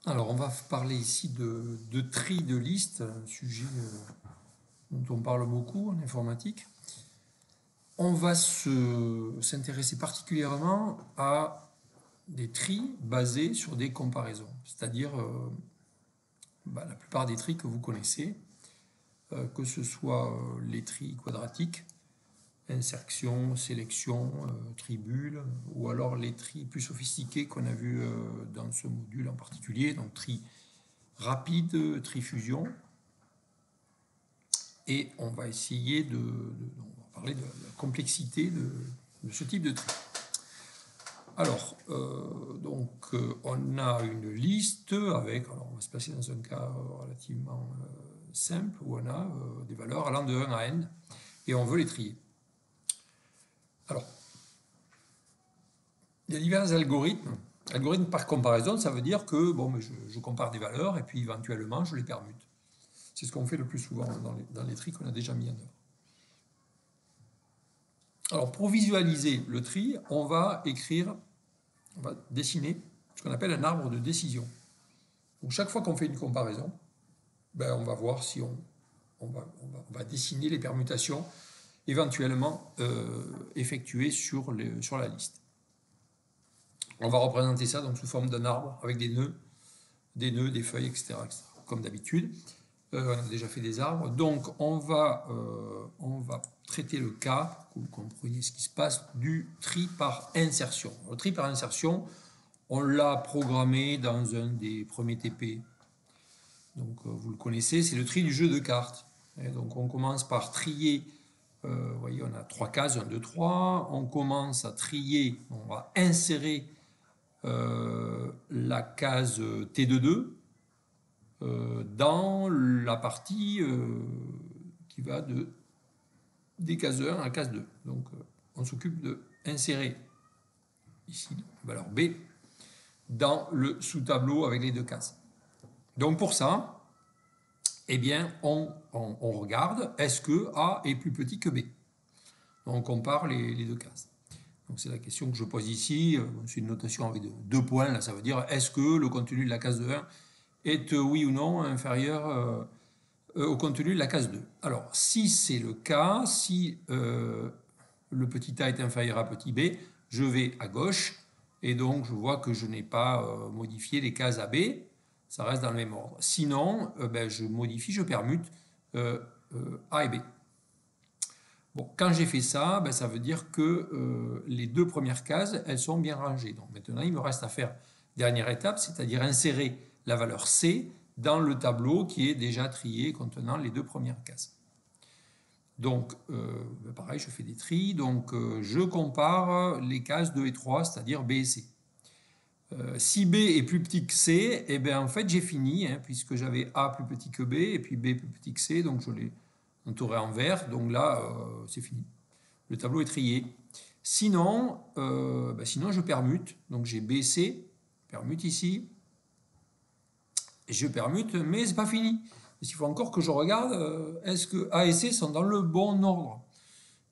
Alors, on va parler ici de tri de listes, un sujet dont on parle beaucoup en informatique. On va s'intéresser particulièrement à des tris basés sur des comparaisons, c'est-à-dire la plupart des tris que vous connaissez, que ce soit les tris quadratiques, insertion, sélection, tribule, ou alors les tris plus sophistiqués qu'on a vus dans ce module en particulier, donc tri rapide, tri-fusion. Et on va essayer on va parler de la complexité de ce type de tri. Alors, on a une liste avec, alors on va se placer dans un cas relativement simple, où on a des valeurs allant de 1 à n, et on veut les trier. Alors, il y a divers algorithmes. Algorithme par comparaison, ça veut dire que je compare des valeurs et puis éventuellement je les permute. C'est ce qu'on fait le plus souvent dans les tris qu'on a déjà mis en œuvre. Alors, pour visualiser le tri, on va dessiner ce qu'on appelle un arbre de décision. Donc, chaque fois qu'on fait une comparaison, on va voir si on va dessiner les permutations éventuellement effectuées sur la liste. On va représenter ça donc sous forme d'un arbre avec des nœuds, des feuilles, etc. comme d'habitude. On a déjà fait des arbres. Donc, on va traiter le cas, pour que vous compreniez ce qui se passe, du tri par insertion. Le tri par insertion, on l'a programmé dans un des premiers TP. Donc, vous le connaissez, c'est le tri du jeu de cartes. Et donc, on commence par trier. Vous voyez, on a 3 cases, 1, 2, 3. On commence à trier, on va insérer la case T22 dans la partie qui va des cases 1 à case 2. Donc, on s'occupe d'insérer ici la valeur B dans le sous-tableau avec les 2 cases. Donc, pour ça, eh bien, on regarde, est-ce que A est plus petit que B? Donc, on compare les 2 cases. Donc, c'est la question que je pose ici. C'est une notation avec 2 points. Là, ça veut dire, est-ce que le contenu de la case de 1 est, oui ou non, inférieur au contenu de la case 2? Alors, si c'est le cas, si le petit a est inférieur à petit b, je vais à gauche, et donc je vois que je n'ai pas modifié les cases A, B, ça reste dans le même ordre. Sinon, je modifie, je permute A et B. Bon, quand j'ai fait ça, ça veut dire que les 2 premières cases, elles sont bien rangées. Donc maintenant, il me reste à faire dernière étape, c'est-à-dire insérer la valeur C dans le tableau qui est déjà trié contenant les 2 premières cases. Donc, pareil, je fais des tris. Donc, je compare les cases 2 et 3, c'est-à-dire B et C. Si B est plus petit que C, eh bien, en fait, j'ai fini, puisque j'avais A plus petit que B et puis B plus petit que C, donc je l'ai entouré en vert, donc là, c'est fini. Le tableau est trié. Sinon, sinon je permute, donc j'ai B, C, permute ici, je permute, mais c'est pas fini. Il faut encore que je regarde, est-ce que A et C sont dans le bon ordre?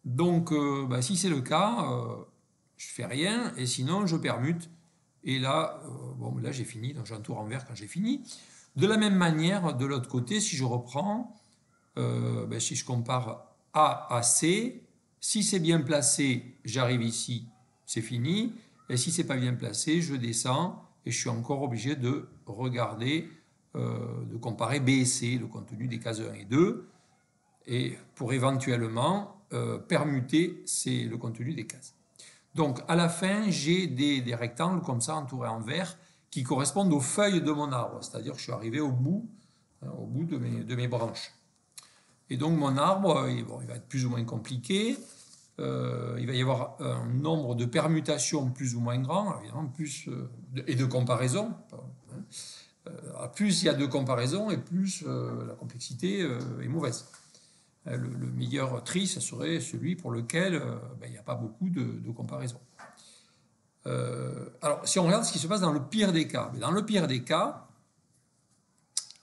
Donc, si c'est le cas, je fais rien, et sinon je permute, et là, là j'ai fini, donc j'entoure en vert quand j'ai fini. De la même manière, de l'autre côté, si je reprends, si je compare A à C, si c'est bien placé, j'arrive ici, c'est fini. Et si c'est pas bien placé, je descends et je suis encore obligé de regarder, de comparer B et C, le contenu des cases 1 et 2, et pour éventuellement permuter le contenu des cases. Donc à la fin, j'ai des rectangles comme ça entourés en vert qui correspondent aux feuilles de mon arbre, c'est-à-dire que je suis arrivé au bout de mes branches. Et donc mon arbre, il va être plus ou moins compliqué. Il va y avoir un nombre de permutations plus ou moins grand, évidemment, et de comparaisons. Plus il y a de comparaisons et plus la complexité est mauvaise. Le meilleur tri, ce serait celui pour lequel il n'y a pas beaucoup de comparaisons. Alors, si on regarde ce qui se passe dans le pire des cas, dans le pire des cas,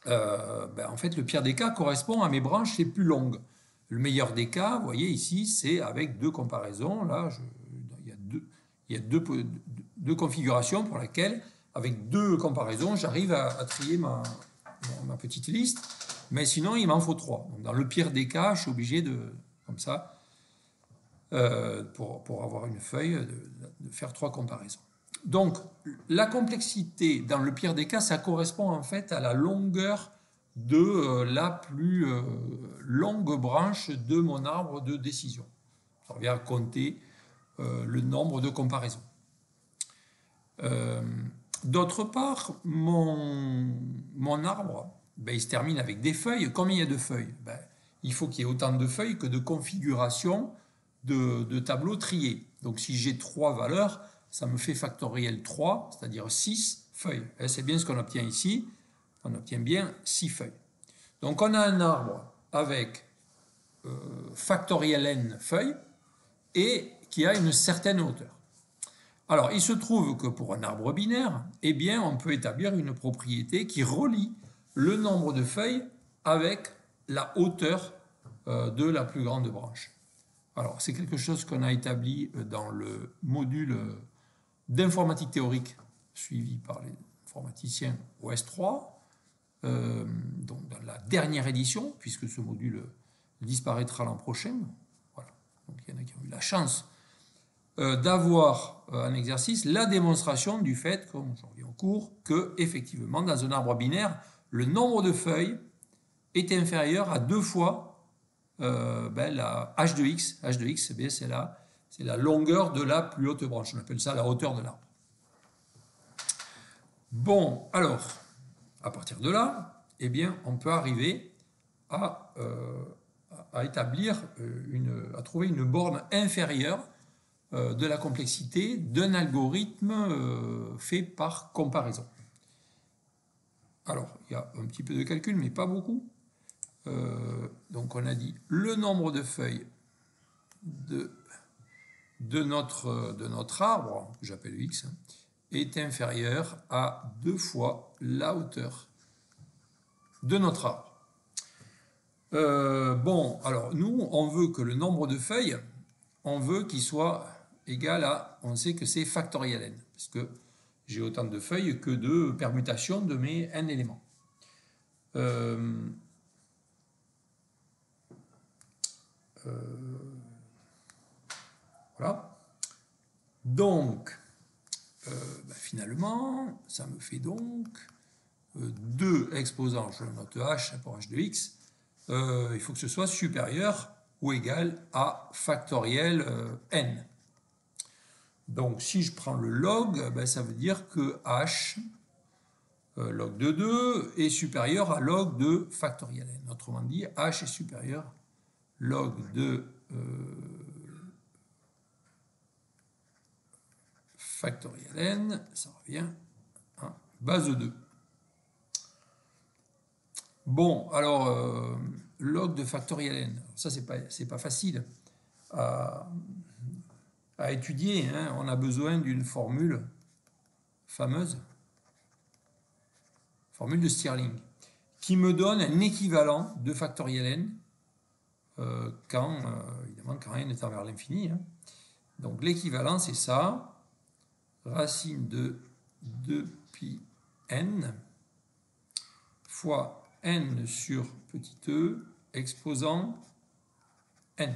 en fait, le pire des cas correspond à mes branches les plus longues. Le meilleur des cas, vous voyez ici, c'est avec 2 comparaisons. Là, il y a deux configurations pour lesquelles avec 2 comparaisons, j'arrive à trier ma petite liste, mais sinon il m'en faut 3. Donc, dans le pire des cas, je suis obligé de, comme ça, pour avoir une feuille, de faire 3 comparaisons. Donc la complexité, dans le pire des cas, ça correspond en fait à la longueur de la plus longue branche de mon arbre de décision. Ça revient à compter le nombre de comparaisons. D'autre part, mon arbre, ben, il se termine avec des feuilles. Combien il y a de feuilles? Ben, il faut qu'il y ait autant de feuilles que de configurations de tableaux triés. Donc si j'ai 3 valeurs, ça me fait factoriel 3, c'est-à-dire 6 feuilles. Et c'est bien ce qu'on obtient ici. On obtient bien 6 feuilles. Donc on a un arbre avec factoriel n feuilles et qui a une certaine hauteur. Alors, il se trouve que pour un arbre binaire, eh bien, on peut établir une propriété qui relie le nombre de feuilles avec la hauteur de la plus grande branche. Alors, c'est quelque chose qu'on a établi dans le module d'informatique théorique suivi par les informaticiens OS3, donc dans la dernière édition, puisque ce module disparaîtra l'an prochain. Voilà. Donc, il y en a qui ont eu la chance d'avoir en exercice la démonstration du fait, comme j'en viens en cours, que effectivement dans un arbre binaire, le nombre de feuilles est inférieur à 2 fois la h de x. H de x, c'est la longueur de la plus haute branche. On appelle ça la hauteur de l'arbre. Bon, alors, à partir de là, eh bien, on peut arriver à établir à trouver une borne inférieure de la complexité d'un algorithme fait par comparaison. Alors, il y a un petit peu de calcul, mais pas beaucoup. Donc, on a dit le nombre de feuilles de notre arbre, que j'appelle x, est inférieur à 2 fois la hauteur de notre arbre. Bon, alors, nous, on veut que le nombre de feuilles, on veut qu'il soit égal à, on sait que c'est factoriel n, parce que j'ai autant de feuilles que de permutations de mes n éléments. Voilà. Donc, finalement, ça me fait donc 2 exposants, je le note h pour h de x, il faut que ce soit supérieur ou égal à factoriel n. Donc, si je prends le log, ça veut dire que h, log de 2, est supérieur à log de factoriel n. Autrement dit, h est supérieur à log de factoriel n, ça revient à base de 2. Bon, alors, log de factoriel n, ça, c'est pas facile à étudier, hein. On a besoin d'une formule fameuse, formule de Stirling, qui me donne un équivalent de factoriel n évidemment, quand n est envers l'infini. Hein. Donc l'équivalent, c'est ça, racine de 2pi n fois n sur petit e exposant n.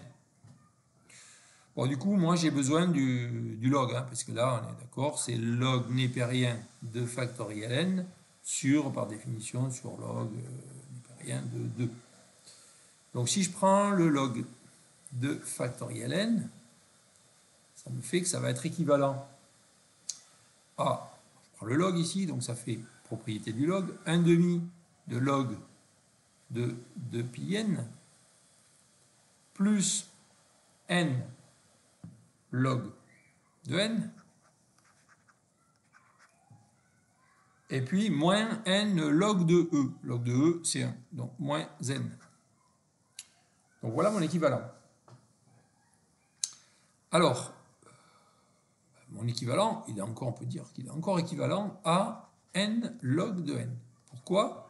Bon, du coup, moi, j'ai besoin du log, hein, parce que là, on est d'accord, c'est log népérien de factoriel n sur, par définition, sur log népérien de 2. Donc, si je prends le log de factoriel n, ça me fait que ça va être équivalent à, je prends le log ici, donc ça fait propriété du log, 1/2 de log de 2pi n plus n log de n, et puis moins n log de e. Log de e, c'est 1, donc moins n. Donc voilà mon équivalent. Alors, mon équivalent, on peut dire qu'il est encore équivalent à n log de n. Pourquoi?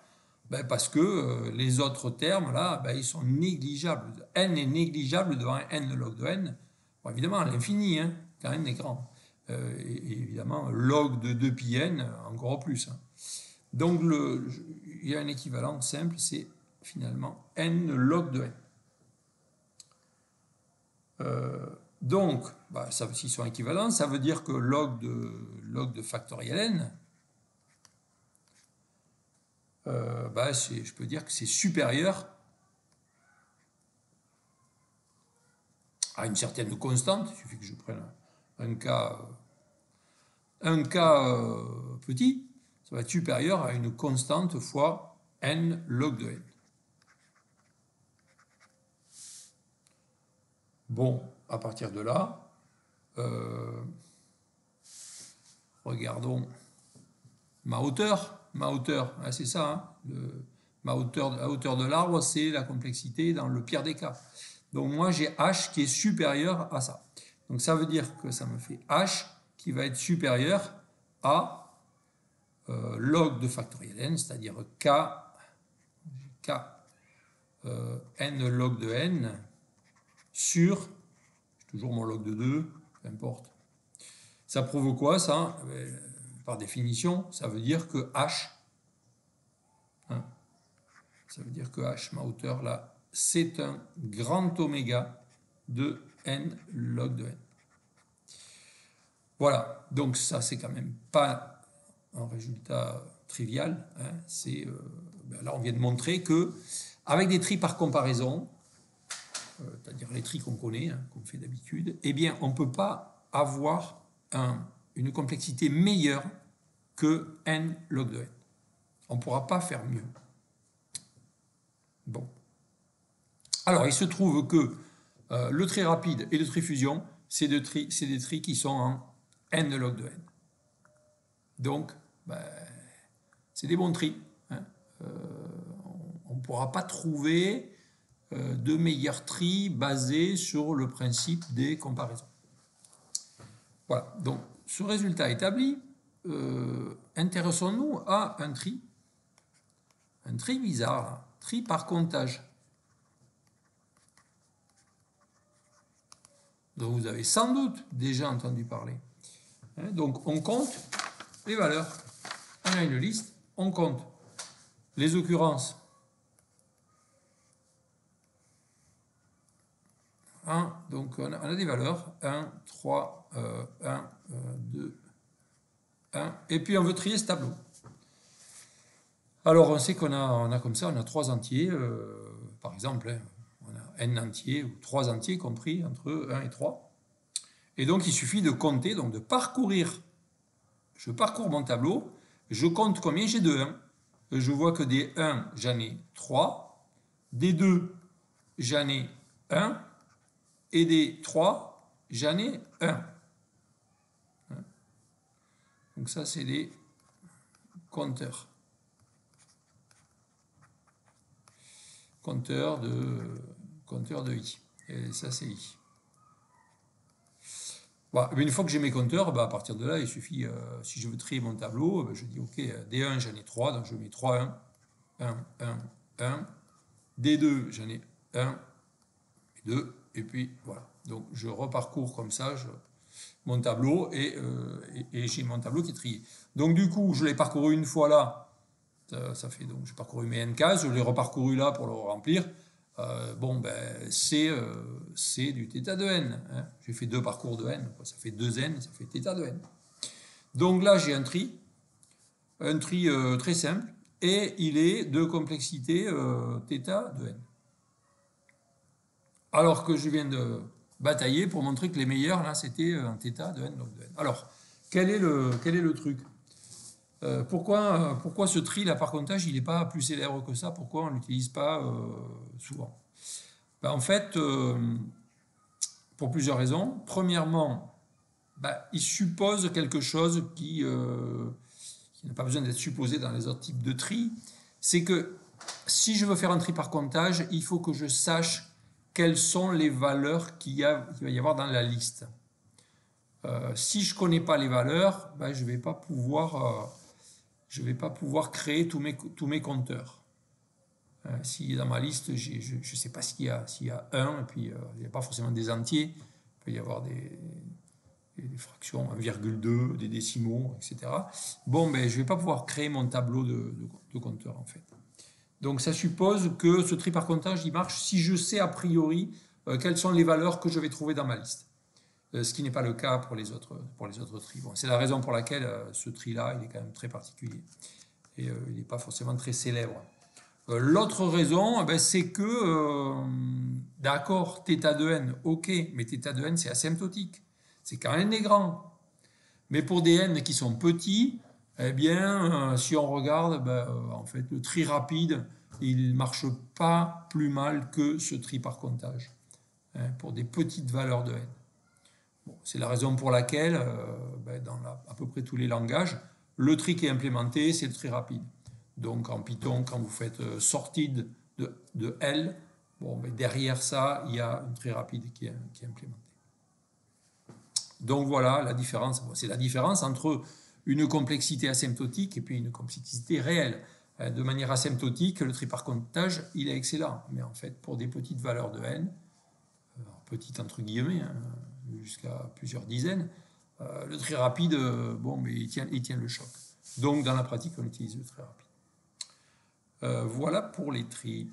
Parce que les autres termes, là, ils sont négligeables. N est négligeable devant n log de n. Bon, évidemment, à l'infini, hein, quand n est grand. et évidemment log de 2 pi n encore plus. Hein. Donc il y a un équivalent simple, c'est finalement n log de n. Donc, s'ils sont équivalents, ça veut dire que log de factoriel n, je peux dire que c'est supérieur à une certaine constante. Il suffit que je prenne un cas petit, ça va être supérieur à une constante fois n log de n. Bon, à partir de là, regardons ma hauteur. Ma hauteur, hein, c'est ça. Hein, la hauteur de l'arbre, c'est la complexité dans le pire des cas. Donc moi, j'ai h qui est supérieur à ça. Donc ça veut dire que ça me fait h qui va être supérieur à log de factoriel n, c'est-à-dire k n log de n sur, toujours mon log de 2, peu importe. Ça prouve quoi, ça? Par définition, ça veut dire que h, hein, ça veut dire que h, ma hauteur là, c'est un grand oméga de n log de n. Voilà, donc ça c'est quand même pas un résultat trivial. Hein, là on vient de montrer que avec des tris par comparaison, c'est-à-dire les tris qu'on connaît, hein, qu'on fait d'habitude, eh bien on ne peut pas avoir une complexité meilleure que n log de n. On ne pourra pas faire mieux. Bon. Alors, il se trouve que le tri rapide et le tri fusion, c'est des tris qui sont en n log de n. Donc, c'est des bons tris. Hein. On ne pourra pas trouver de meilleurs tris basés sur le principe des comparaisons. Voilà. Donc, ce résultat établi, intéressons-nous à un tri bizarre, là, tri par comptage. dont vous avez sans doute déjà entendu parler. Donc on compte les valeurs. On a une liste, on compte les occurrences. 1, donc on a des valeurs, 1, 3, 1, 2, 1, et puis on veut trier ce tableau. Alors on sait qu'on a comme ça, on a 3 entiers, par exemple, hein, on a n entiers, ou 3 entiers compris entre 1 et 3. Et donc il suffit de compter, donc de parcourir. Je parcours mon tableau, je compte combien j'ai de 1. Je vois que des 1, j'en ai 3, des 2, j'en ai 1, et des 3, j'en ai 1. Donc ça, c'est des compteurs. Compteur de i. Et ça, c'est i. Voilà. Une fois que j'ai mes compteurs, à partir de là, il suffit, si je veux trier mon tableau, je dis, OK, D1, j'en ai 3, donc je mets 3, 1, 1, 1, 1. D2, j'en ai 1, 2, et puis voilà. Donc je reparcours comme ça mon tableau, et j'ai mon tableau qui est trié. Donc du coup, je l'ai parcouru une fois là, ça fait donc j'ai parcouru mes n cases, je l'ai reparcouru là pour le remplir. C'est du θ de n. Hein. J'ai fait 2 parcours de n, ça fait 2n, ça fait θ de n. Donc là, j'ai un tri très simple, et il est de complexité θ de n. Alors que je viens de batailler pour montrer que les meilleurs, là, c'était un θ de n log de n. Alors, quel est le truc? Pourquoi ce tri là par comptage, il n'est pas plus célèbre que ça? Pourquoi on ne l'utilise pas souvent? En fait, pour plusieurs raisons. Premièrement, il suppose quelque chose qui n'a pas besoin d'être supposé dans les autres types de tri. C'est que si je veux faire un tri par comptage, il faut que je sache quelles sont les valeurs qu'il va y avoir dans la liste. Si je ne connais pas les valeurs, je ne vais pas pouvoir créer tous mes compteurs. Si dans ma liste, je ne sais pas s'il y a 1, et puis il n'y a pas forcément des entiers, il peut y avoir des fractions 1,2, des décimaux, etc. Bon, ben, je ne vais pas pouvoir créer mon tableau de compteur, en fait. Donc, ça suppose que ce tri par comptage, il marche si je sais a priori quelles sont les valeurs que je vais trouver dans ma liste. Ce qui n'est pas le cas pour les autres tris. Bon, c'est la raison pour laquelle ce tri-là, il est quand même très particulier. Et il n'est pas forcément très célèbre. L'autre raison, ben, c'est que, d'accord, θ de n, ok, mais θ de n, c'est asymptotique. C'est quand même des grands. Mais pour des n qui sont petits, eh bien, si on regarde, ben, en fait, le tri rapide, il ne marche pas plus mal que ce tri par comptage, hein, pour des petites valeurs de n. Bon, c'est la raison pour laquelle, ben, dans à peu près tous les langages, le tri qui est implémenté, c'est le tri rapide. Donc en Python, quand vous faites sorted de L, bon, ben, derrière ça, il y a un tri rapide qui est implémenté. Donc voilà la différence. Bon, c'est la différence entre une complexité asymptotique et puis une complexité réelle. De manière asymptotique, le tri par comptage, il est excellent. Mais en fait, pour des petites valeurs de n, petites entre guillemets, hein, jusqu'à plusieurs dizaines, le tri rapide, bon, mais il tient le choc. Donc dans la pratique, on utilise le tri rapide. Voilà pour les tris.